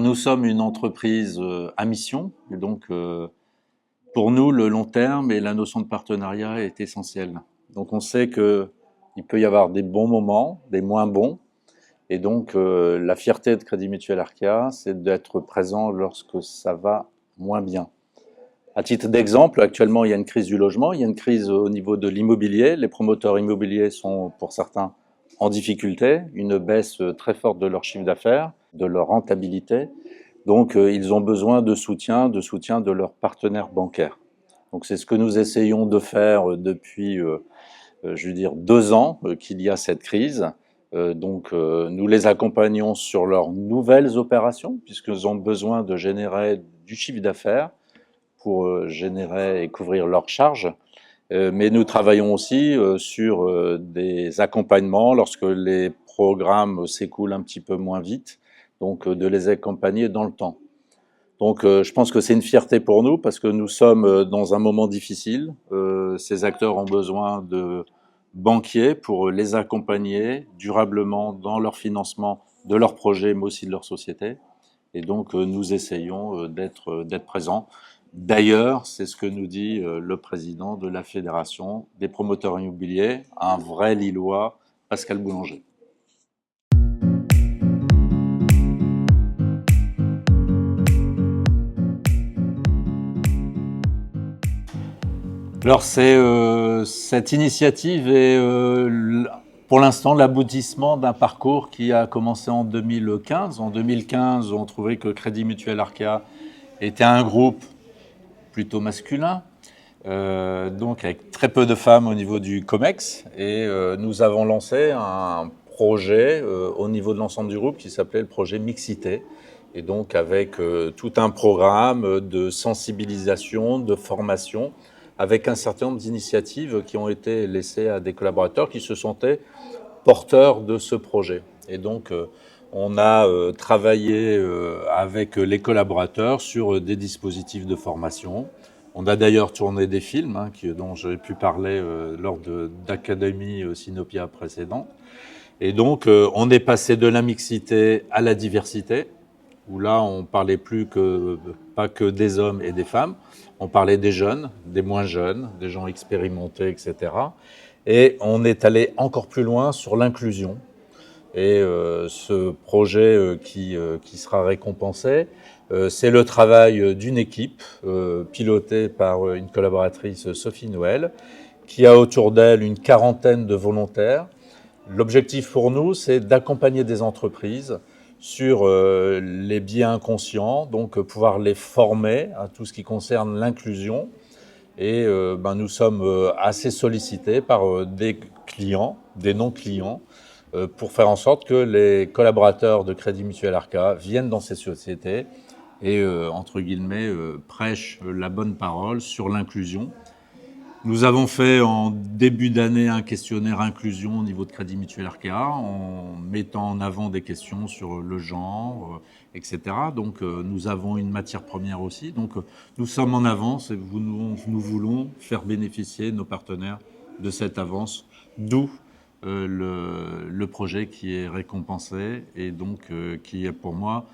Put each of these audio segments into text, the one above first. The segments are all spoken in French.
nous sommes une entreprise à mission, et donc pour nous, le long terme et la notion de partenariat est essentielle. Donc on sait qu'il peut y avoir des bons moments, des moins bons, et donc la fierté de Crédit Mutuel Arkéa, c'est d'être présent lorsque ça va moins bien. À titre d'exemple, actuellement, il y a une crise du logement, il y a une crise au niveau de l'immobilier. Les promoteurs immobiliers sont, pour certains, en difficulté, une baisse très forte de leur chiffre d'affaires, de leur rentabilité. Donc, ils ont besoin de soutien de leurs partenaires bancaires. Donc, c'est ce que nous essayons de faire depuis, je veux dire, 2 ans qu'il y a cette crise. Donc, nous les accompagnons sur leurs nouvelles opérations, puisqu'ils ont besoin de générer du chiffre d'affaires pour générer et couvrir leurs charges. Mais nous travaillons aussi sur des accompagnements lorsque les programmes s'écoulent un petit peu moins vite, donc de les accompagner dans le temps. Donc je pense que c'est une fierté pour nous parce que nous sommes dans un moment difficile. Ces acteurs ont besoin de banquiers pour les accompagner durablement dans leur financement de leurs projets, mais aussi de leur société. Et donc nous essayons d'être présents. D'ailleurs, c'est ce que nous dit le président de la Fédération des promoteurs immobiliers, un vrai Lillois, Pascal Boulanger. Alors cette initiative est pour l'instant l'aboutissement d'un parcours qui a commencé en 2015. En 2015, on trouvait que Crédit Mutuel Arkéa était un groupe plutôt masculin, donc avec très peu de femmes au niveau du COMEX. Et nous avons lancé un projet au niveau de l'ensemble du groupe qui s'appelait le projet Mixité. Et donc avec tout un programme de sensibilisation, de formation, avec un certain nombre d'initiatives qui ont été laissées à des collaborateurs qui se sentaient porteurs de ce projet. Et donc on a travaillé avec les collaborateurs sur des dispositifs de formation. On a d'ailleurs tourné des films dont j'ai pu parler lors d'académies Sinopia précédentes. Et donc, on est passé de la mixité à la diversité, où là, on parlait pas que des hommes et des femmes. On parlait des jeunes, des moins jeunes, des gens expérimentés, etc. Et on est allé encore plus loin sur l'inclusion. Et ce projet qui sera récompensé, c'est le travail d'une équipe pilotée par une collaboratrice, Sophie Noël, qui a autour d'elle une quarantaine de volontaires. L'objectif pour nous, c'est d'accompagner des entreprises sur les biais inconscients, donc pouvoir les former à tout ce qui concerne l'inclusion. Et nous sommes assez sollicités par des clients, des non-clients, pour faire en sorte que les collaborateurs de Crédit Mutuel Arkéa viennent dans ces sociétés et, entre guillemets, prêchent la bonne parole sur l'inclusion. Nous avons fait en début d'année un questionnaire inclusion au niveau de Crédit Mutuel Arkéa en mettant en avant des questions sur le genre, etc. Donc nous avons une matière première aussi. Donc nous sommes en avance et nous voulons faire bénéficier nos partenaires de cette avance, d'où le projet qui est récompensé et donc qui est pour moi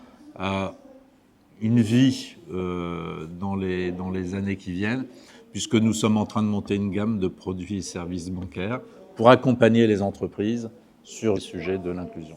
une vie dans les années qui viennent, puisque nous sommes en train de monter une gamme de produits et services bancaires pour accompagner les entreprises sur les sujets de l'inclusion.